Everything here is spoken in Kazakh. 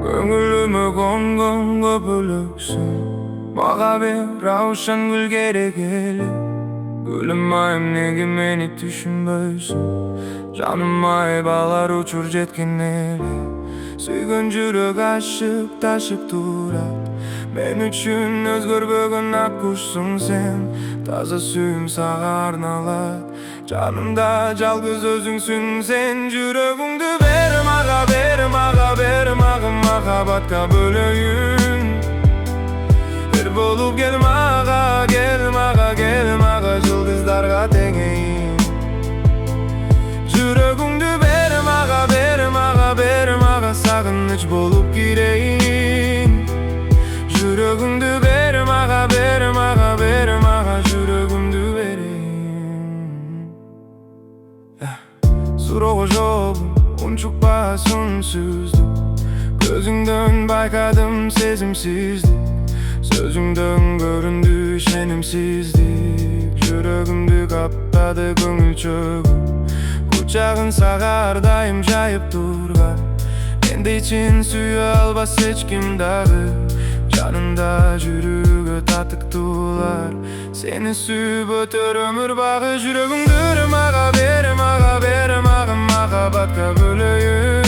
Көңіліме қонған көпіліксің, маға бер раушан гүл керек еле. Gülüm ayım nege meni düşünböysün, canım ay bağlar uçur jetken ele. Süygün jürek aşık taşıp durat, men üçün özgörбөгөн ak kuşsun sen. Taza suyum sağa arnalat, canımda жалгыз özüңsүн sen. Жүрөгүңдү берим ага, берим ага, берим ага, махабатка бөлөйүн. Bir bolup gel mağa, gel mağa, gel mağa, yıldızlarga tengeyim. Жүрөгүңдү берим ага, берим ага, берим ага, сагыныч болуп кирейин. Жүрөгүңдү берим ага, берим ага, берим ага, жүрөгүмдү берейин. Суроо жолум унчукпа сүнсүздүк, көзүңдөн байкадым сезимсиздик. Sözüңдөн көрүндү шенимсиздик, жүрөгүмдү каптады көңүл чөгү. Кучагын сага ар дайым жайып турган, менде ичин сүйө албас эч ким дагы. Жанында жүрүүгө татыктуулар, сени сүйүп өтөр өмүр багы. Жүрөгүңдү ага, берим ага, берим ага, махабатка бөлөйүн.